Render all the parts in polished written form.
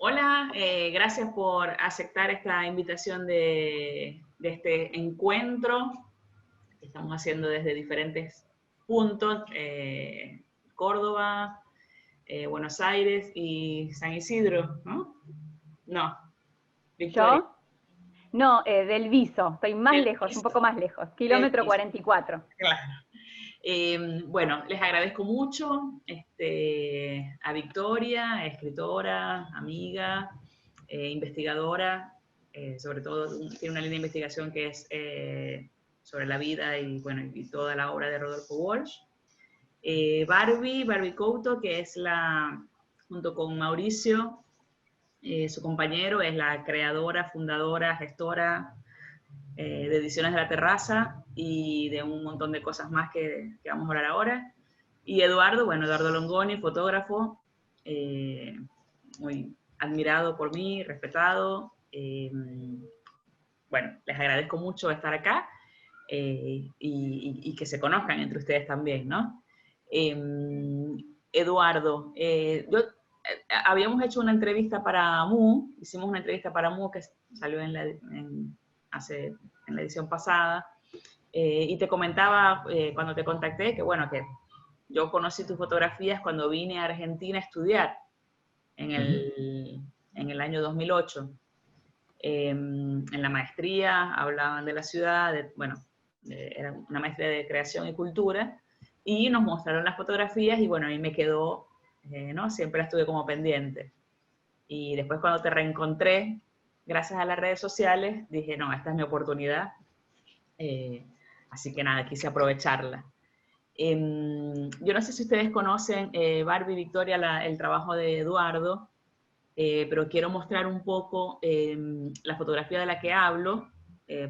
Hola, gracias por aceptar esta invitación de este encuentro que estamos haciendo desde diferentes puntos, Córdoba, Buenos Aires y San Isidro, ¿no? No, Victoria. ¿Yo? No, del Viso, estoy más Del lejos, un Viso, poco más lejos, del kilómetro Viso, 44. claro. Bueno, les agradezco mucho a Victoria, escritora, amiga, investigadora, sobre todo tiene una línea de investigación que es sobre la vida y, bueno, y toda la obra de Rodolfo Walsh. Barbie Couto, que es junto con Mauricio, su compañero, es la creadora, fundadora, gestora de Ediciones de la Terraza y de un montón de cosas más que vamos a hablar ahora. Y Eduardo, bueno, Eduardo Longoni, fotógrafo, muy admirado por mí, respetado. Bueno, les agradezco mucho estar acá y que se conozcan entre ustedes también, ¿no? Eduardo, habíamos hecho una entrevista para MU, hicimos una entrevista para MU que salió en la edición pasada, y te comentaba cuando te contacté que, bueno, que yo conocí tus fotografías cuando vine a Argentina a estudiar en el año 2008. En la maestría hablaban de la ciudad, bueno, era una maestría de creación y cultura, y nos mostraron las fotografías y bueno, ahí me quedó, ¿no? Siempre estuve como pendiente. Y después cuando te reencontré, gracias a las redes sociales, dije, no, esta es mi oportunidad. Así que nada, quise aprovecharla. Yo no sé si ustedes conocen, Barbie y Victoria, el trabajo de Eduardo, pero quiero mostrar un poco la fotografía de la que hablo,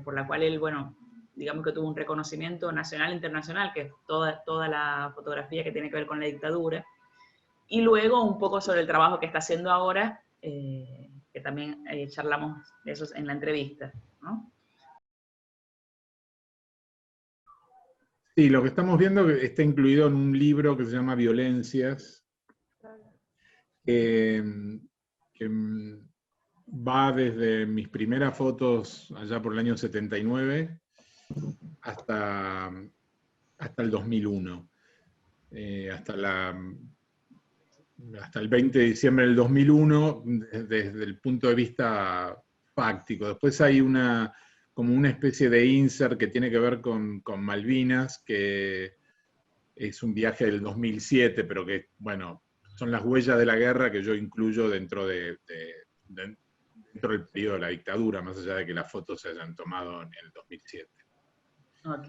por la cual él, bueno, digamos que tuvo un reconocimiento nacional e internacional, que es toda la fotografía que tiene que ver con la dictadura, y luego un poco sobre el trabajo que está haciendo ahora, que también charlamos de eso en la entrevista, ¿no? Sí, lo que estamos viendo está incluido en un libro que se llama Violencias, que va desde mis primeras fotos allá por el año 79 hasta el 2001, hasta el 20 de diciembre del 2001, desde el punto de vista fáctico. Después hay como una especie de insert que tiene que ver con Malvinas, que es un viaje del 2007, pero que, bueno, son las huellas de la guerra que yo incluyo dentro del periodo de la dictadura, más allá de que las fotos se hayan tomado en el 2007. Ok.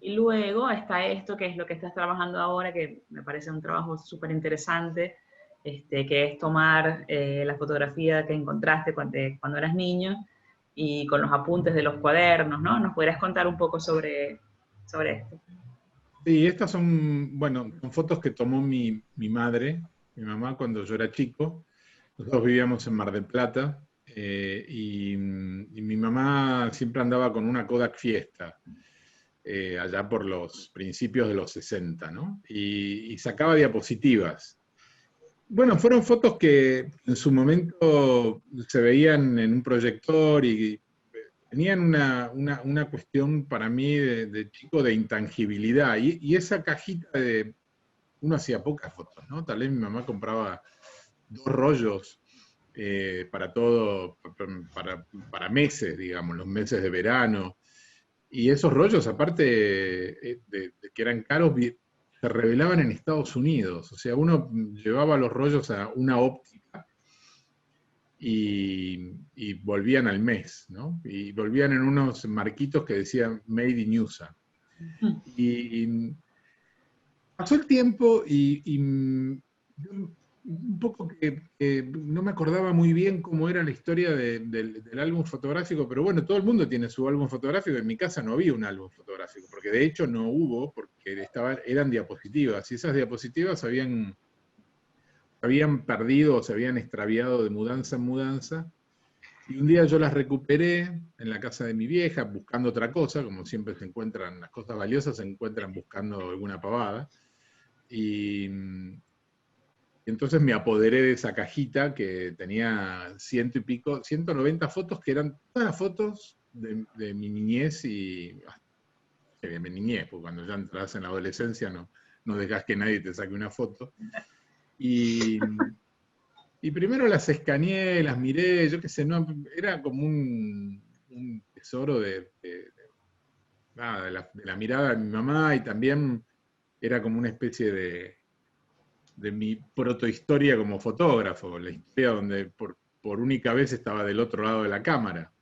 Y luego está esto, que es lo que estás trabajando ahora, que me parece un trabajo súper interesante, que es tomar la fotografía que encontraste cuando eras niño y con los apuntes de los cuadernos, ¿no? ¿Nos podrías contar un poco sobre esto? Sí, estas son, bueno, son fotos que tomó mi madre, mi mamá, cuando yo era chico. Nosotros vivíamos en Mar del Plata, y mi mamá siempre andaba con una Kodak Fiesta, allá por los principios de los 60, ¿no? Y sacaba diapositivas. Bueno, fueron fotos que en su momento se veían en un proyector y tenían una cuestión para mí de chico de intangibilidad. Y esa cajita uno hacía pocas fotos, ¿no? Tal vez mi mamá compraba 2 rollos para todo, para meses, digamos, los meses de verano. Y esos rollos, aparte de que eran caros, se revelaban en Estados Unidos. O sea, uno llevaba los rollos a una óptica y volvían al mes, ¿no? Y volvían en unos marquitos que decían Made in USA. Y pasó el tiempo y un poco que no me acordaba muy bien cómo era la historia del álbum fotográfico, pero bueno, todo el mundo tiene su álbum fotográfico. En mi casa no había un álbum fotográfico, porque de hecho no hubo, porque eran diapositivas, y esas diapositivas habían perdido o se habían extraviado de mudanza en mudanza. Y un día yo las recuperé en la casa de mi vieja, buscando otra cosa, como siempre se encuentran las cosas valiosas, se encuentran buscando alguna pavada. Y entonces me apoderé de esa cajita que tenía 190 fotos, que eran todas las fotos de mi niñez de mi niñez, porque cuando ya entras en la adolescencia no dejas que nadie te saque una foto. Y primero las escaneé, las miré, yo qué sé, era como un tesoro nada, de la mirada de mi mamá, y también era como una especie de mi protohistoria como fotógrafo, la historia donde por única vez estaba del otro lado de la cámara,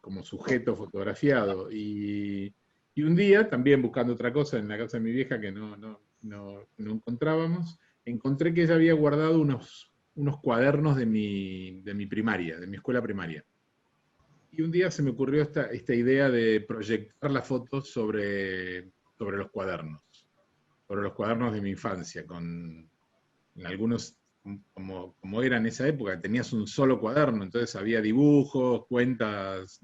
como sujeto fotografiado. Y un día, también buscando otra cosa en la casa de mi vieja que no encontrábamos, encontré que ella había guardado unos cuadernos de mi primaria, de mi escuela primaria. Y un día se me ocurrió esta idea de proyectar las fotos sobre los cuadernos de mi infancia, con algunos, como era en esa época, tenías un solo cuaderno, entonces había dibujos, cuentas,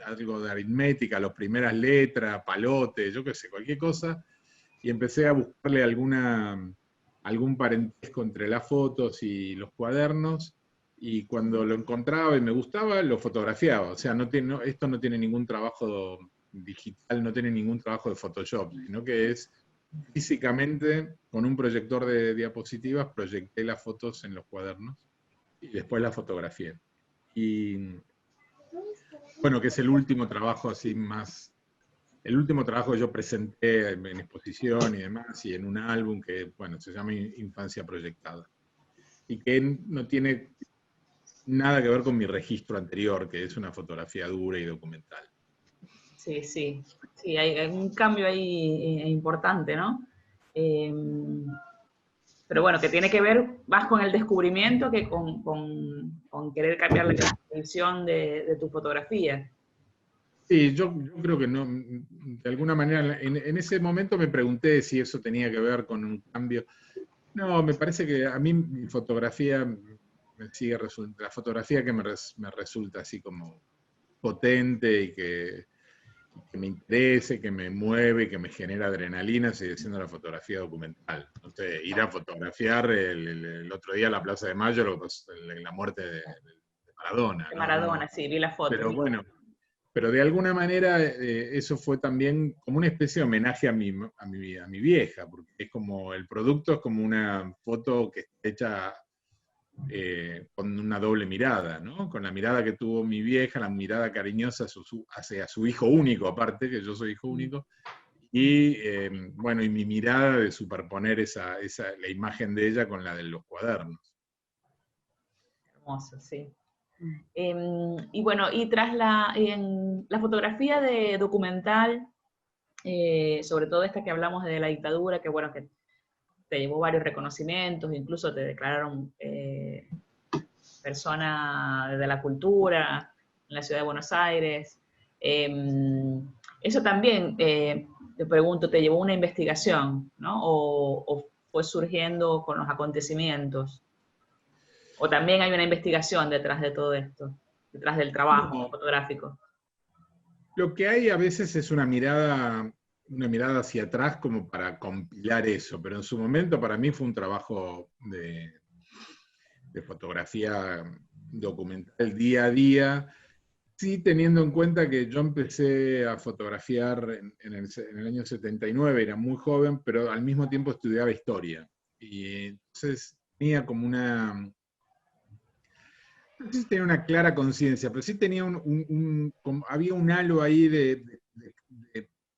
algo de aritmética, las primeras letras, palote, yo qué sé, cualquier cosa, y empecé a buscarle algún parentesco entre las fotos y los cuadernos, y cuando lo encontraba y me gustaba, lo fotografiaba. O sea, esto no tiene ningún trabajo digital, no tiene ningún trabajo de Photoshop, sino que es físicamente, con un proyector de diapositivas, proyecté las fotos en los cuadernos y después las fotografié. Y bueno, que es el último trabajo así más, el último trabajo que yo presenté en exposición y demás, y en un álbum que, bueno, se llama Infancia Proyectada. Y que no tiene nada que ver con mi registro anterior, que es una fotografía dura y documental. Sí, sí, sí, hay un cambio ahí importante, ¿no? Pero bueno, que tiene que ver más con el descubrimiento que con querer cambiar la visión de tu fotografía. Sí, yo creo que no, de alguna manera, en ese momento me pregunté si eso tenía que ver con un cambio. No, me parece que a mí mi fotografía la fotografía que me resulta así como potente y que me interese, que me mueve, que me genera adrenalina, sigue siendo la fotografía documental. Entonces, ir a fotografiar el otro día a la Plaza de Mayo, la muerte de Maradona. De Maradona, sí, vi la foto. Pero bueno, pero de alguna manera eso fue también como una especie de homenaje a mi vieja, porque es como, el producto es como una foto que está hecha con una doble mirada, ¿no? Con la mirada que tuvo mi vieja, la mirada cariñosa hacia su hijo único, aparte, que yo soy hijo único, y bueno, y mi mirada de superponer la imagen de ella con la de los cuadernos. Hermoso, sí. Y bueno, y tras la fotografía de documental, sobre todo esta que hablamos de la dictadura, que bueno, que te llevó varios reconocimientos, incluso te declararon persona de la cultura en la ciudad de Buenos Aires. Eso también, te pregunto, ¿te llevó una investigación, ¿no? ¿O fue surgiendo con los acontecimientos? ¿O también hay una investigación detrás de todo esto, detrás del trabajo fotográfico? Lo que hay a veces es una mirada hacia atrás como para compilar eso, pero en su momento para mí fue un trabajo de fotografía documental día a día, sí teniendo en cuenta que yo empecé a fotografiar en el año 79, era muy joven, pero al mismo tiempo estudiaba historia. Y entonces tenía como no sé si tenía una clara conciencia, pero sí tenía había un halo ahí de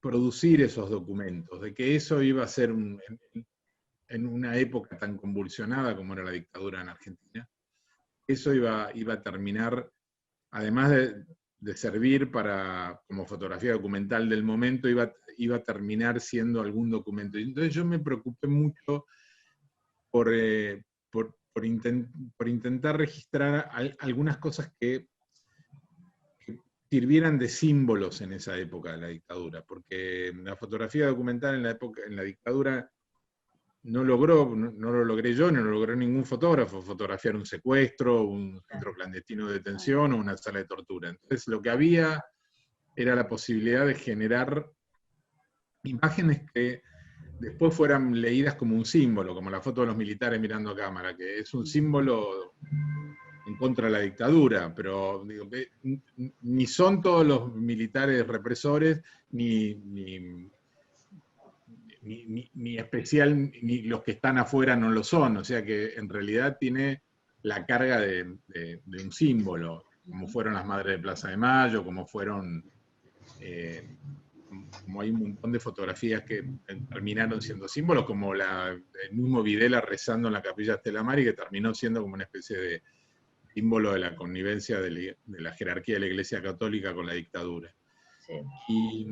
producir esos documentos, de que eso iba a ser en una época tan convulsionada como era la dictadura en Argentina, eso iba a terminar, además de servir como fotografía documental del momento, iba a terminar siendo algún documento. Y entonces yo me preocupé mucho por intentar registrar algunas cosas que sirvieran de símbolos en esa época de la dictadura, porque la fotografía documental en la dictadura no lo logré yo, no lo logró ningún fotógrafo, fotografiar un secuestro, un centro clandestino de detención o una sala de tortura. Entonces lo que había era la posibilidad de generar imágenes que después fueran leídas como un símbolo, como la foto de los militares mirando a cámara, que es un símbolo en contra de la dictadura, pero digo, ni son todos los militares represores, ni especial, ni los que están afuera no lo son, o sea que en realidad tiene la carga de un símbolo, como fueron las Madres de Plaza de Mayo, como fueron, como hay un montón de fotografías que terminaron siendo símbolos, como el mismo Videla rezando en la Capilla Estela Maris, que terminó siendo como una especie de símbolo de la connivencia de la jerarquía de la Iglesia Católica con la dictadura. Sí. Y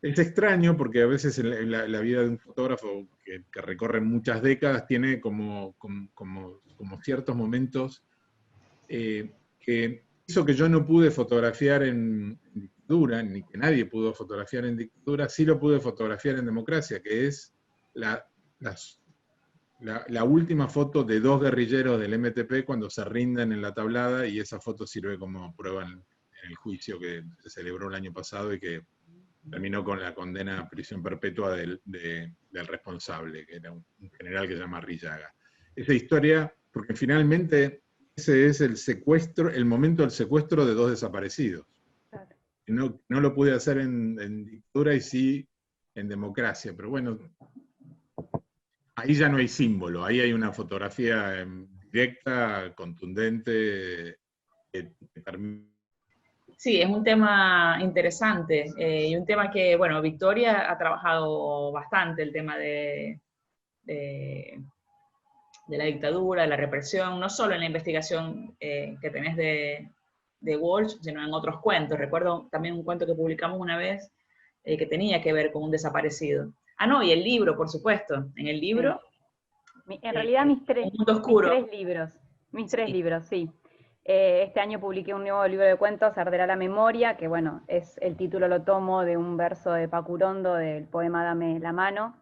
es extraño porque a veces en la vida de un fotógrafo que recorre muchas décadas tiene como ciertos momentos que hizo que yo no pude fotografiar en dictadura, ni que nadie pudo fotografiar en dictadura, sí lo pude fotografiar en democracia, que es la última foto de 2 guerrilleros del MTP cuando se rinden en la tablada, y esa foto sirve como prueba en el juicio que se celebró el año pasado y que terminó con la condena a prisión perpetua del responsable, que era un general que se llama Arrillaga. Esa historia, porque finalmente ese es el secuestro, el momento del secuestro de 2 desaparecidos. Claro. No lo pude hacer en dictadura y sí en democracia, pero bueno, ahí ya no hay símbolo, ahí hay una fotografía directa, contundente, que permite. Sí, es un tema interesante y un tema que, bueno, Victoria ha trabajado bastante, el tema de la dictadura, de la represión, no solo en la investigación que tenés de Walsh, sino en otros cuentos. Recuerdo también un cuento que publicamos una vez que tenía que ver con un desaparecido. Ah, no, y el libro, por supuesto. En el libro... Sí. En realidad mis 3 libros. Mis 3 libros, sí. Este año publiqué un nuevo libro de cuentos, Arderá la memoria, que bueno, el título lo tomo de un verso de Pacurondo del poema Dame la mano,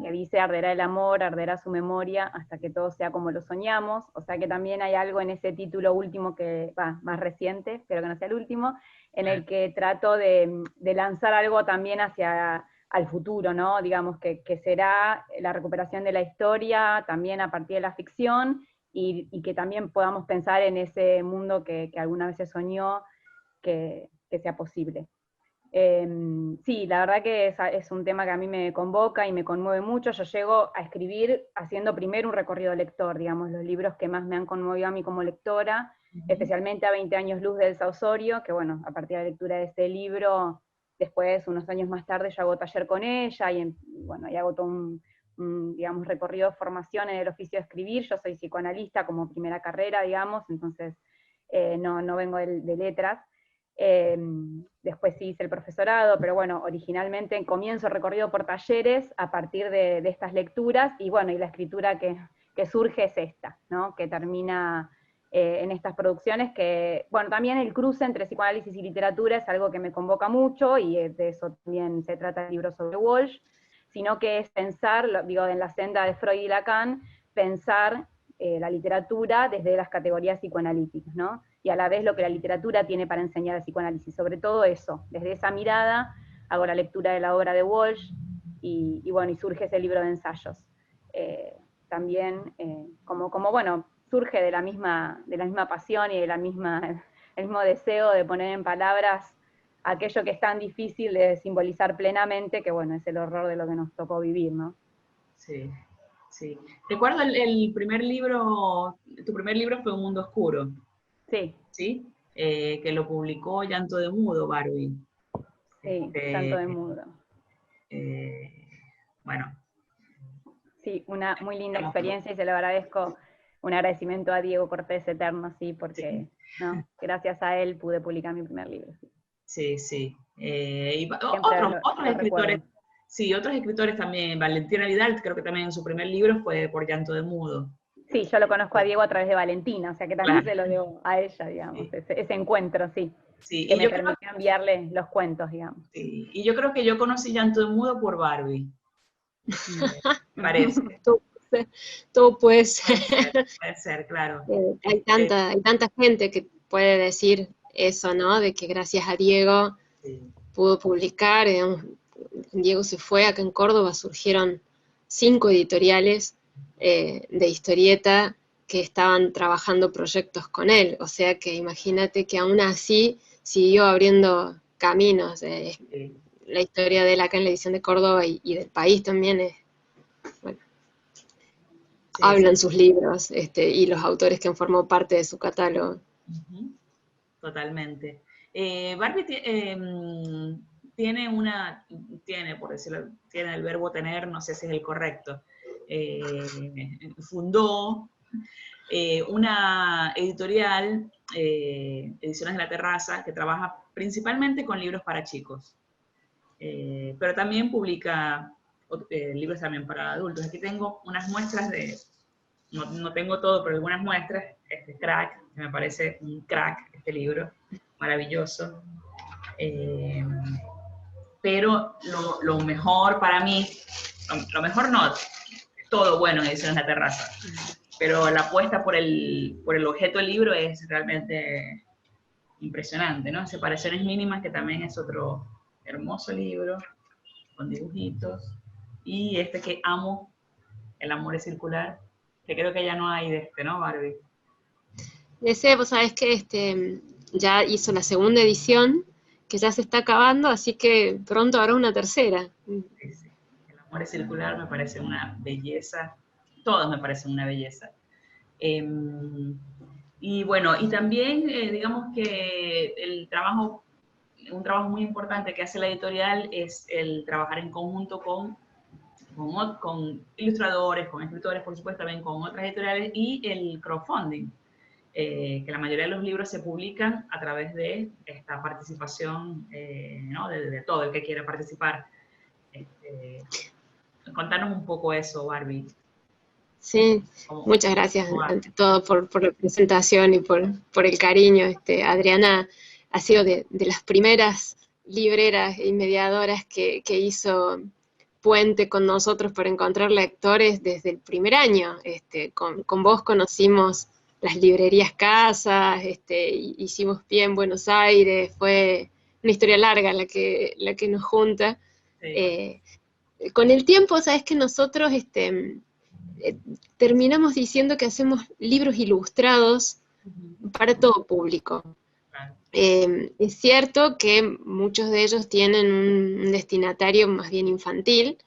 que dice: arderá el amor, arderá su memoria, hasta que todo sea como lo soñamos. O sea que también hay algo en ese título último que va más reciente, espero que no sea el último, en el que trato de lanzar algo también hacia al futuro, ¿no? Digamos que será la recuperación de la historia también a partir de la ficción, y que también podamos pensar en ese mundo que alguna vez se soñó que sea posible. Sí, la verdad que es un tema que a mí me convoca y me conmueve mucho. Yo llego a escribir haciendo primero un recorrido lector, digamos, los libros que más me han conmovido a mí como lectora, especialmente a 20 años luz de Elsa Osorio, que bueno, a partir de la lectura de este libro, después, unos años más tarde, yo hago taller con ella, y bueno, y hago todo un digamos, recorrido de formación en el oficio de escribir. Yo soy psicoanalista como primera carrera, digamos, entonces no vengo de letras. Después sí hice el profesorado, pero bueno, originalmente comienzo el recorrido por talleres a partir de estas lecturas, y bueno, y la escritura que surge es esta, ¿no? Que termina en estas producciones, que, bueno, también el cruce entre psicoanálisis y literatura es algo que me convoca mucho, y de eso también se trata el libro sobre Walsh, sino que es pensar, digo, en la senda de Freud y Lacan, pensar la literatura desde las categorías psicoanalíticas, ¿no? Y a la vez lo que la literatura tiene para enseñar al psicoanálisis, sobre todo eso. Desde esa mirada hago la lectura de la obra de Walsh, y bueno, y surge ese libro de ensayos. También, como bueno, surge de la misma pasión y el mismo deseo de poner en palabras aquello que es tan difícil de simbolizar plenamente, que bueno, es el horror de lo que nos tocó vivir, ¿no? Sí, sí. Recuerdo el primer libro, tu primer libro fue Un Mundo Oscuro. Sí. ¿Sí? Que lo publicó Llanto de Mudo, Barbie. Sí, Llanto de Mudo. Bueno. Sí, una muy linda experiencia, y se lo agradezco, un agradecimiento a Diego Cortés eterno, sí, porque sí, ¿no? Gracias a él pude publicar mi primer libro. Sí, sí. Y otros escritores, sí, otros escritores también. Valentina Vidal, creo que también su primer libro fue por Llanto de Mudo. Sí, yo lo conozco a Diego a través de Valentina, o sea que también se lo debo a ella, digamos, sí. ese encuentro, sí. Sí, que me permitió enviarle los cuentos, digamos. Sí, y yo creo que yo conocí Llanto de Mudo por Barbie. Parece. Todo puede ser. Puede ser, claro. Hay tanta gente que puede decir eso, ¿no? De que gracias a Diego pudo publicar, digamos, Diego se fue, acá en Córdoba surgieron 5 editoriales de historieta que estaban trabajando proyectos con él. O sea que imagínate que aún así siguió abriendo caminos. La historia de él acá en la edición de Córdoba y del país también es, bueno, hablan sus libros y los autores que han formado parte de su catálogo. Totalmente. Barbie tiene, por decirlo, tiene el verbo tener, no sé si es el correcto, fundó una editorial, Ediciones de la Terraza, que trabaja principalmente con libros para chicos, pero también publica libros también para adultos. Aquí tengo unas muestras no tengo todo, pero algunas muestras, Crack, que me parece un crack este libro, maravilloso. Pero lo mejor para mí, lo mejor no, todo bueno en Ediciones de la Terraza, pero la apuesta por el objeto del libro es realmente impresionante, ¿no? Separaciones mínimas, que también es otro hermoso libro, con dibujitos, y este que amo, El amor es circular, que creo que ya no hay de ¿no, Barbie? Ese, vos sabés que ya hizo la segunda edición, que ya se está acabando, así que pronto habrá una tercera. Sí. El amor es circular me parece una belleza, todos me parecen una belleza. Y bueno, y también digamos que un trabajo muy importante que hace la editorial es el trabajar en conjunto con ilustradores, con escritores, por supuesto, también con otras editoriales, y el crowdfunding, que la mayoría de los libros se publican a través de esta participación, ¿no? de todo el que quiera participar. Contanos un poco eso, Barbie. Sí, muchas gracias ante todo por la presentación y por el cariño. Adriana ha sido de las primeras libreras y mediadoras que hizo puente con nosotros para encontrar lectores desde el primer año. Con vos conocimos las librerías Casas, hicimos pie en Buenos Aires, fue una historia larga la que nos junta. Sí. Con el tiempo, sabes que nosotros terminamos diciendo que hacemos libros ilustrados para todo público. Es cierto que muchos de ellos tienen un destinatario más bien infantil,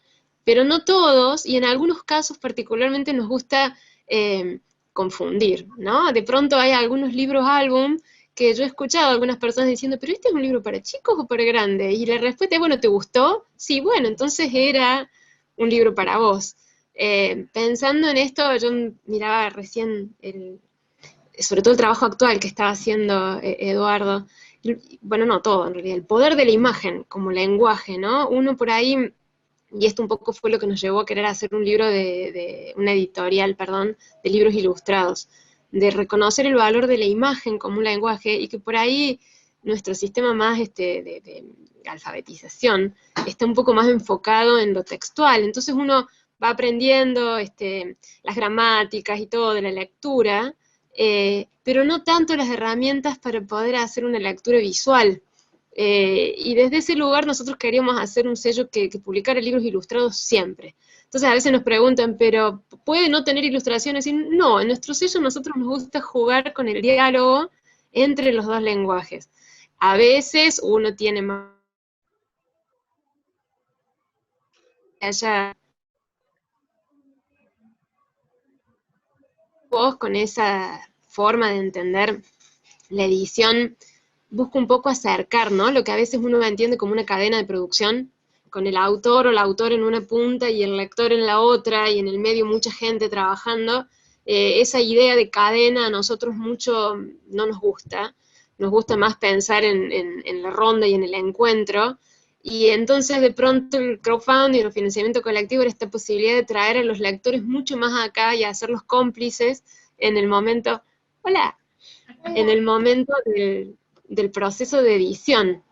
pero no todos, y en algunos casos particularmente nos gusta confundir, ¿no? De pronto hay algunos libros álbum que yo he escuchado a algunas personas diciendo, ¿pero este es un libro para chicos o para grandes? Y la respuesta es, bueno, ¿te gustó? Sí, bueno, entonces era un libro para vos. Pensando en esto, yo miraba recién sobre todo el trabajo actual que estaba haciendo Eduardo, bueno, no todo en realidad, el poder de la imagen como lenguaje, ¿no? Uno por ahí, y esto un poco fue lo que nos llevó a querer hacer un libro una editorial, perdón, de libros ilustrados, de reconocer el valor de la imagen como un lenguaje, y que por ahí nuestro sistema más de alfabetización está un poco más enfocado en lo textual, entonces uno va aprendiendo las gramáticas y todo de la lectura, pero no tanto las herramientas para poder hacer una lectura visual. Y desde ese lugar nosotros queríamos hacer un sello que publicara libros ilustrados siempre. Entonces a veces nos preguntan, ¿pero puede no tener ilustraciones? Y no, en nuestro sello a nosotros nos gusta jugar con el diálogo entre los dos lenguajes. A veces uno tiene más allá vos con esa forma de entender la edición, busca un poco acercar, ¿no? Lo que a veces uno entiende como una cadena de producción, con el autor o la autora en una punta y el lector en la otra, y en el medio mucha gente trabajando. Esa idea de cadena a nosotros mucho no nos gusta más pensar en la ronda y en el encuentro, y entonces de pronto el crowdfunding, el financiamiento colectivo, era esta posibilidad de traer a los lectores mucho más acá y hacerlos cómplices en el momento, en el momento del proceso de edición.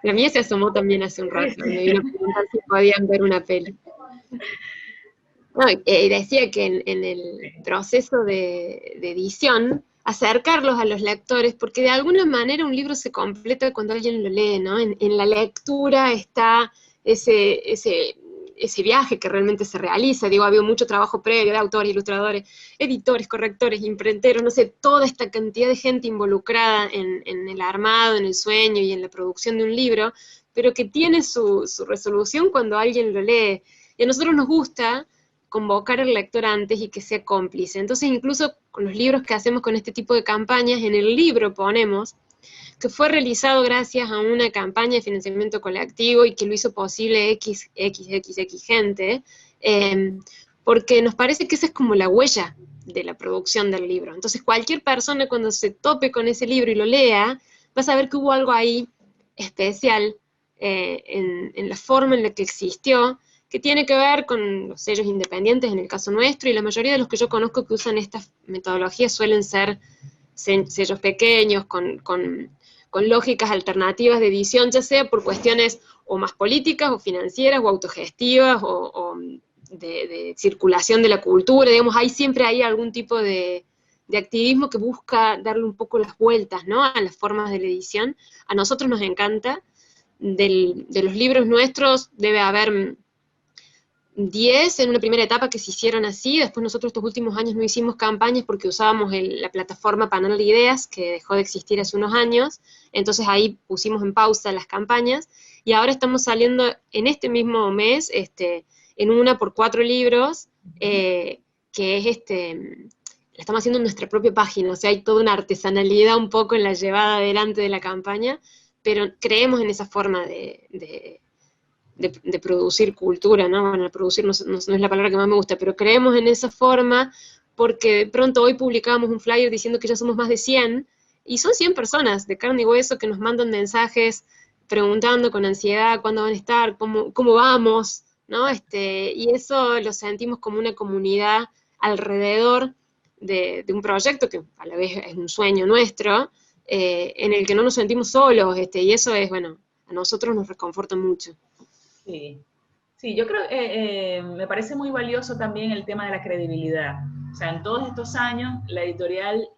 La mía se asomó también hace un rato, me vino a preguntar si podían ver una peli. No, decía que en el proceso de edición, acercarlos a los lectores, porque de alguna manera un libro se completa cuando alguien lo lee, ¿no? En la lectura está ese viaje que realmente se realiza. Digo, ha habido mucho trabajo previo de autores, ilustradores, editores, correctores, imprenteros, no sé, toda esta cantidad de gente involucrada en el armado, en el sueño y en la producción de un libro, pero que tiene su resolución cuando alguien lo lee. Y a nosotros nos gusta convocar al lector antes y que sea cómplice. Entonces, incluso con los libros que hacemos con este tipo de campañas, en el libro ponemos que fue realizado gracias a una campaña de financiamiento colectivo y que lo hizo posible XXX gente, porque nos parece que esa es como la huella de la producción del libro. Entonces, cualquier persona cuando se tope con ese libro y lo lea, va a saber que hubo algo ahí especial en la forma en la que existió, que tiene que ver con los sellos independientes en el caso nuestro, y la mayoría de los que yo conozco que usan estas metodologías suelen ser sellos pequeños, con lógicas alternativas de edición, ya sea por cuestiones o más políticas, o financieras, o autogestivas, o de circulación de la cultura, digamos, siempre hay algún tipo de activismo que busca darle un poco las vueltas, ¿no?, a las formas de la edición. A nosotros nos encanta. De los libros nuestros debe haber 10 en una primera etapa que se hicieron así. Después nosotros estos últimos años no hicimos campañas porque usábamos la plataforma Panel de Ideas, que dejó de existir hace unos años, entonces ahí pusimos en pausa las campañas, y ahora estamos saliendo en este mismo mes, en 1x4 libros, que es la estamos haciendo en nuestra propia página, o sea, hay toda una artesanalidad un poco en la llevada adelante de la campaña, pero creemos en esa forma de producir cultura, ¿no? Bueno, producir no es la palabra que más me gusta, pero creemos en esa forma porque de pronto hoy publicamos un flyer diciendo que ya somos más de 100, y son 100 personas de carne y hueso que nos mandan mensajes preguntando con ansiedad cuándo van a estar, cómo vamos, ¿no? Y eso lo sentimos como una comunidad alrededor de un proyecto que a la vez es un sueño nuestro, en el que no nos sentimos solos, y eso es, bueno, a nosotros nos reconforta mucho. Sí, sí, yo creo que me parece muy valioso también el tema de la credibilidad. O sea, en todos estos años, la editorial,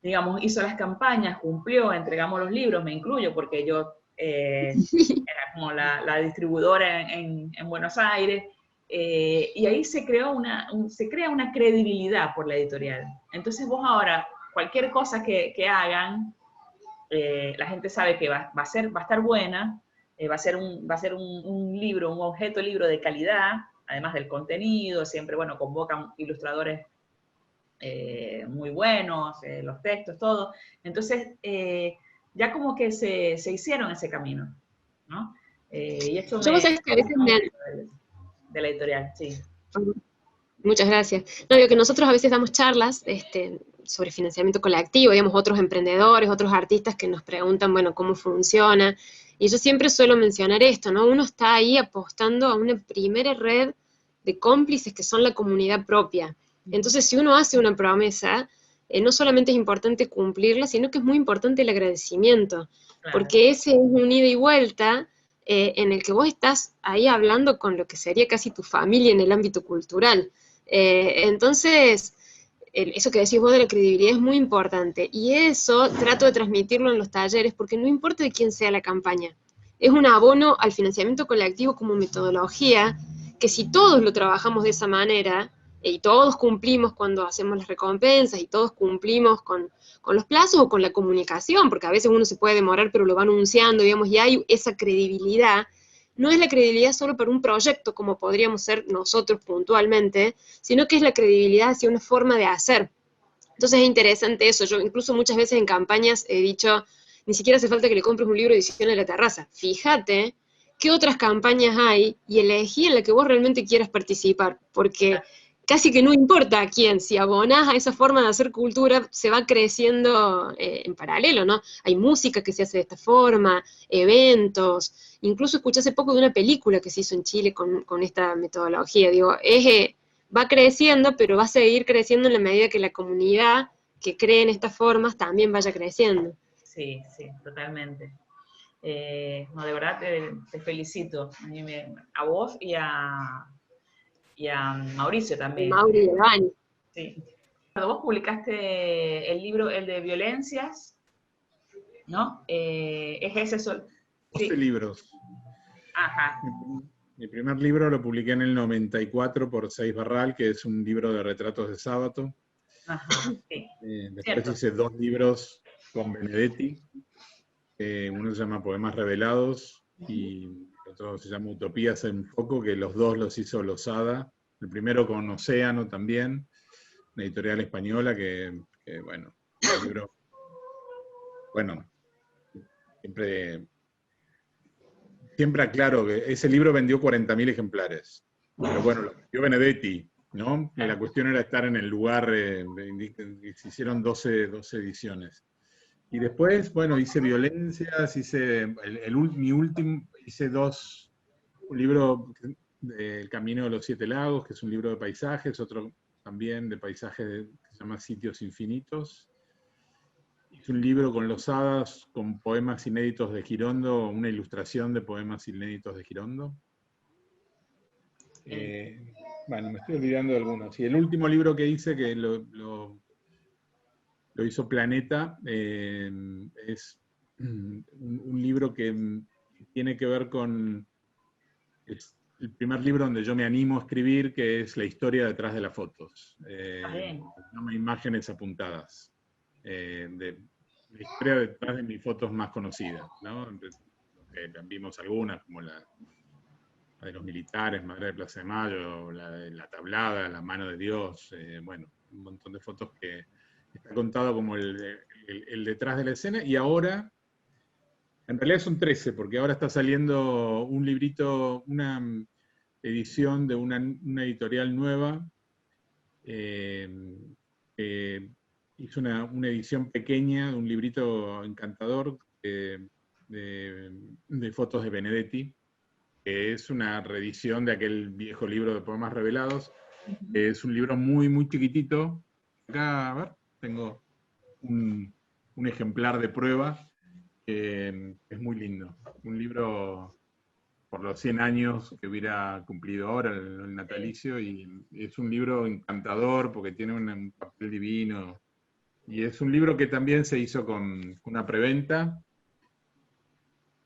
digamos, hizo las campañas, cumplió, entregamos los libros, me incluyo, porque yo era como la distribuidora en Buenos Aires, y ahí se crea una credibilidad por la editorial. Entonces vos ahora, cualquier cosa que hagan, la gente sabe que va a estar buena, va a ser un libro, un objeto libro de calidad, además del contenido, siempre, bueno, convocan ilustradores muy buenos, los textos, todo. Entonces, ya como que se hicieron ese camino, ¿no? Y esto Yo sé que a veces de la editorial, sí. Muchas gracias. No, digo que nosotros a veces damos charlas sobre financiamiento colectivo, digamos, otros emprendedores, otros artistas que nos preguntan, bueno, cómo funciona, y yo siempre suelo mencionar esto, ¿no? Uno está ahí apostando a una primera red de cómplices que son la comunidad propia. Entonces, si uno hace una promesa, no solamente es importante cumplirla, sino que es muy importante el agradecimiento, claro, porque ese es un ida y vuelta en el que vos estás ahí hablando con lo que sería casi tu familia en el ámbito cultural. Entonces, eso que decís vos de la credibilidad es muy importante, y eso trato de transmitirlo en los talleres, porque no importa de quién sea la campaña, es un abono al financiamiento colectivo como metodología, que si todos lo trabajamos de esa manera, y todos cumplimos cuando hacemos las recompensas, y todos cumplimos con los plazos o con la comunicación, porque a veces uno se puede demorar, pero lo va anunciando, digamos, y hay esa credibilidad. No es la credibilidad solo para un proyecto, como podríamos ser nosotros puntualmente, sino que es la credibilidad hacia una forma de hacer. Entonces es interesante eso. Yo incluso muchas veces en campañas he dicho, ni siquiera hace falta que le compres un libro de edición en la terraza. Fíjate qué otras campañas hay y elegí en la que vos realmente quieras participar, porque casi que no importa a quién, si abonás a esa forma de hacer cultura, se va creciendo en paralelo, ¿no? Hay música que se hace de esta forma, eventos, incluso escuché hace poco de una película que se hizo en Chile con esta metodología. Digo, va creciendo, pero va a seguir creciendo en la medida que la comunidad que cree en estas formas también vaya creciendo. Sí, sí, totalmente. No, de verdad te felicito. A vos y a Mauricio también. Mauri y Devani. Sí. Cuando vos publicaste el libro, el de violencias, ¿no? Es ese sol. 12 libros. Ajá. Mi primer libro lo publiqué en el 94 por Seis Barral, que es un libro de retratos de sábado. Ajá, sí. Después Cierto. hice 2 libros con Benedetti. Uno se llama Poemas Revelados y otro se llama Utopías en Foco, que los dos los hizo Losada. El primero con Océano también, una editorial española que bueno, el libro, bueno, siempre aclaro que ese libro vendió 40.000 ejemplares, pero bueno, lo vendió Benedetti, ¿no? Y la cuestión era estar en el lugar, se hicieron 12 ediciones. Y después, bueno, hice Violencias, hice mi último, hice un libro del Camino de los Siete Lagos, que es un libro de paisajes, otro también de paisajes que se llama Sitios Infinitos. Hice un libro con Losadas, con poemas inéditos de Girondo, una ilustración de poemas inéditos de Girondo. Bueno, me estoy olvidando de algunos. Y el último libro que hice, que lo hizo Planeta, es un libro que tiene que ver con el primer libro donde yo me animo a escribir, que es la historia detrás de las fotos. Se llama Imágenes Apuntadas. De la historia detrás de mis fotos más conocidas, ¿no? Vimos algunas, como la de los militares, Madre de Plaza de Mayo, la de La Tablada, La Mano de Dios, bueno, un montón de fotos que está contado como el detrás de la escena, y ahora, en realidad son 13, porque ahora está saliendo un librito, una edición de una editorial nueva, hizo una edición pequeña, un librito encantador de fotos de Benedetti, que es una reedición de aquel viejo libro de poemas revelados. Es un libro muy, muy chiquitito. Acá, a ver, tengo un ejemplar de prueba, que es muy lindo. Un libro por los 100 años que hubiera cumplido ahora, el natalicio, y es un libro encantador porque tiene un papel divino. Y es un libro que también se hizo con una preventa.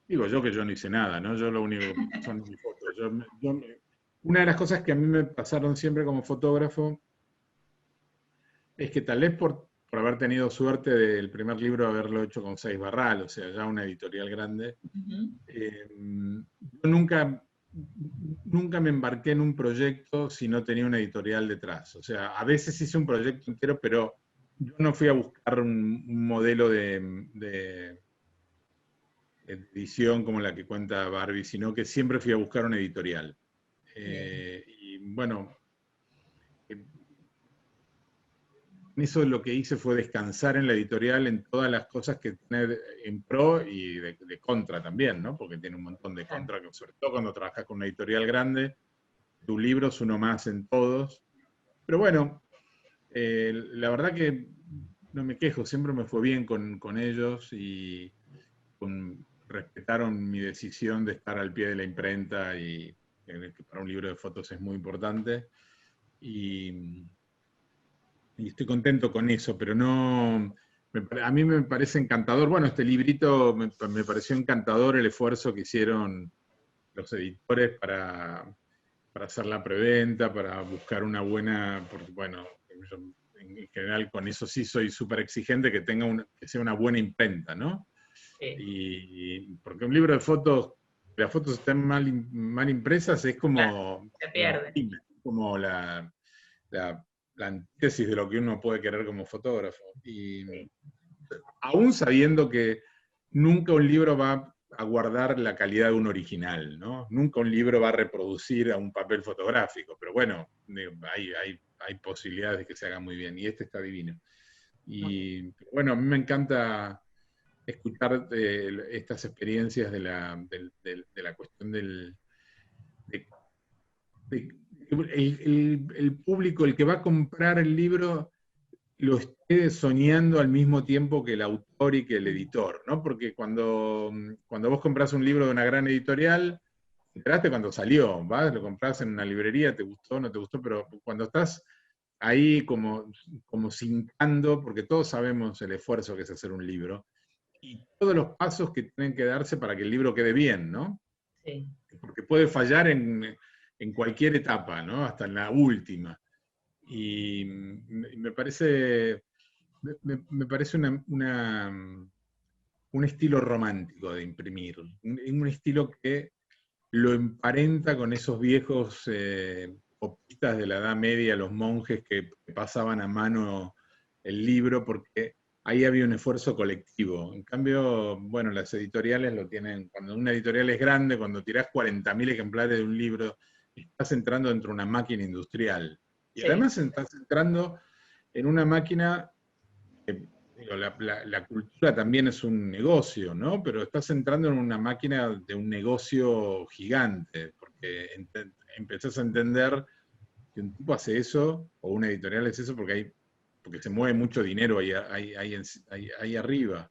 Digo yo que yo no hice nada, ¿no? Yo lo único que son mis fotos. Una de las cosas que a mí me pasaron siempre como fotógrafo es que tal vez por haber tenido suerte del primer libro haberlo hecho con Seis Barral, o sea, ya una editorial grande, yo nunca me embarqué en un proyecto si no tenía una editorial detrás. O sea, a veces hice un proyecto entero, pero yo no fui a buscar un modelo de edición como la que cuenta Barbie, sino que siempre fui a buscar una editorial. Y bueno, eso lo que hice fue descansar en la editorial en todas las cosas que tiene en pro y de contra también, ¿no? Porque tiene un montón de contra, sobre todo cuando trabajas con una editorial grande, tu libro es uno más en todos. Pero bueno, la verdad que no me quejo, siempre me fue bien con ellos y respetaron mi decisión de estar al pie de la imprenta, y que para un libro de fotos es muy importante. Y estoy contento con eso, pero no... A mí me parece encantador, bueno, este librito me pareció encantador el esfuerzo que hicieron los editores para hacer la preventa, para buscar una buena, porque bueno, yo en general con eso sí soy súper exigente, que sea una buena imprenta, ¿no? Y porque un libro de fotos, las fotos están mal impresas, es como... Se pierde. Como la antítesis de lo que uno puede querer como fotógrafo. Y aún sabiendo que nunca un libro va a guardar la calidad de un original, ¿no? Nunca un libro va a reproducir a un papel fotográfico, pero bueno, hay posibilidades de que se haga muy bien, y este está divino. Y bueno, a mí me encanta escuchar estas experiencias de la cuestión el público, el que va a comprar el libro, lo esté soñando al mismo tiempo que el autor y que el editor, ¿no? Porque cuando vos compras un libro de una gran editorial, te enteraste cuando salió, ¿vas? Lo compras en una librería, te gustó, no te gustó, pero cuando estás ahí como cincando, porque todos sabemos el esfuerzo que es hacer un libro, y todos los pasos que tienen que darse para que el libro quede bien, ¿no? Sí. Porque puede fallar en cualquier etapa, ¿no? Hasta en la última. Y me parece un estilo romántico de imprimir, un estilo que lo emparenta con esos viejos copistas de la Edad Media, los monjes que pasaban a mano el libro, porque ahí había un esfuerzo colectivo. En cambio, bueno, las editoriales lo tienen, cuando una editorial es grande, cuando tirás 40.000 ejemplares de un libro, estás entrando dentro de una máquina industrial. Y Sí. además estás entrando en una máquina, digo, la cultura también es un negocio, ¿no? Pero estás entrando en una máquina de un negocio gigante, porque empezás a entender que un tipo hace eso, o una editorial es eso, porque se mueve mucho dinero ahí arriba.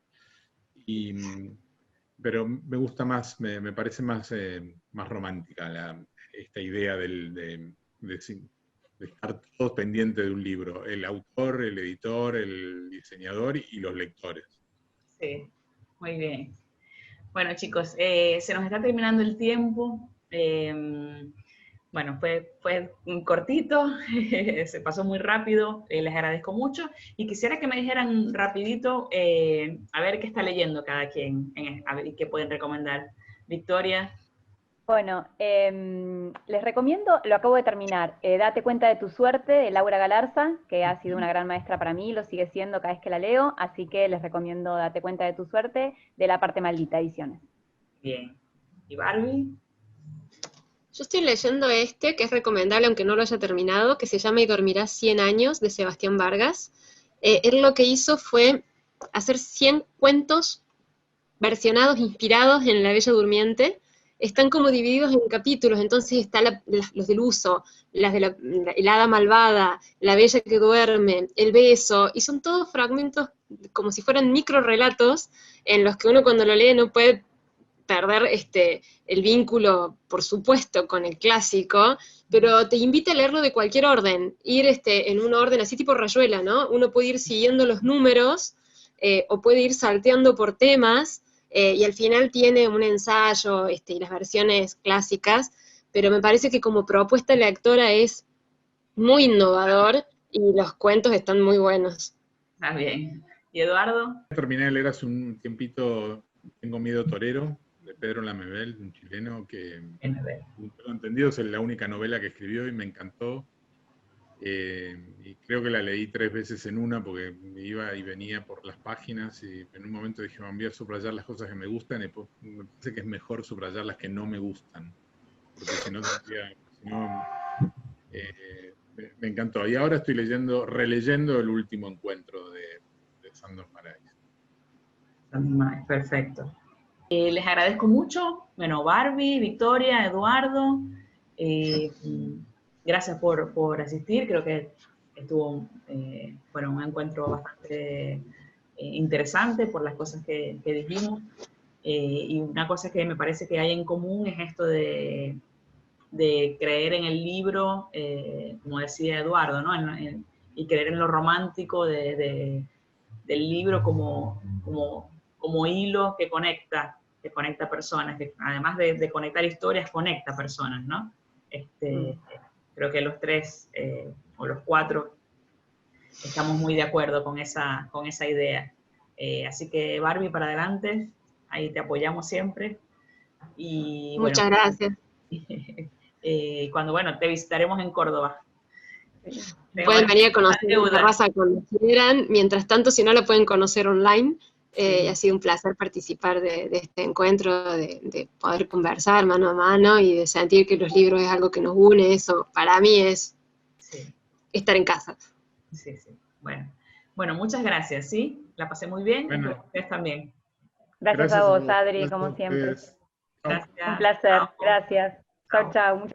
Pero me gusta más, me parece más romántica esta idea de estar todos pendientes de un libro, el autor, el editor, el diseñador y los lectores. Sí, muy bien. Bueno, chicos, se nos está terminando el tiempo. Bueno, fue un cortito, se pasó muy rápido, les agradezco mucho. Y quisiera que me dijeran rapidito, a ver qué está leyendo cada quien, a ver qué pueden recomendar. Victoria. Bueno, les recomiendo, lo acabo de terminar, Date cuenta de tu suerte, de Laura Galarza, que ha sido una gran maestra para mí, lo sigue siendo cada vez que la leo, así que les recomiendo Date cuenta de tu suerte, de La parte maldita, Ediciones. Bien. ¿Y Barbie? Yo estoy leyendo que es recomendable aunque no lo haya terminado, que se llama Y dormirás 100 años, de Sebastián Vargas. Él lo que hizo fue hacer 100 cuentos versionados, inspirados en La Bella Durmiente. Están como divididos en capítulos, entonces están los del uso, las de la hada malvada, la bella que duerme, el beso, y son todos fragmentos como si fueran micro relatos en los que uno cuando lo lee no puede perder el vínculo, por supuesto, con el clásico, pero te invita a leerlo de cualquier orden, ir en un orden así tipo rayuela, ¿no? Uno puede ir siguiendo los números, o puede ir salteando por temas, y al final tiene un ensayo y las versiones clásicas, pero me parece que como propuesta lectora es muy innovador y los cuentos están muy buenos. Está bien. ¿Y Eduardo? Terminé de leer hace un tiempito Tengo miedo torero, de Pedro Lamebel, un chileno que, tengo entendido, es la única novela que escribió y me encantó. Y creo que la leí 3 veces en una porque iba y venía por las páginas y en un momento dije, voy a subrayar las cosas que me gustan y me parece que es mejor subrayar las que no me gustan, porque si no, me encantó. Y ahora estoy releyendo El último encuentro de Sandor Marais. Perfecto. Les agradezco mucho, bueno, Barbie, Victoria, Eduardo, gracias por asistir, creo que estuvo un encuentro bastante interesante por las cosas que dijimos, y una cosa que me parece que hay en común es esto de creer en el libro, como decía Eduardo, ¿no? Y creer en lo romántico del libro como hilo que conecta personas, que además de conectar historias, conecta personas, ¿no? Creo que los 3 o los 4 estamos muy de acuerdo con esa idea. Así que Barbie, para adelante, ahí te apoyamos siempre. Y, muchas gracias. Cuando, te visitaremos en Córdoba. Pueden venir a conocer la terraza cuando quieran, mientras tanto, si no, la pueden conocer online. Ha sido un placer participar de este encuentro, de poder conversar mano a mano y de sentir que los libros es algo que nos une. Eso para mí es estar en casa. Sí. Bueno, muchas gracias, ¿sí? La pasé muy bien, y ustedes también. Gracias a vos, Adri, como siempre. Gracias. Un placer, gracias. Chao.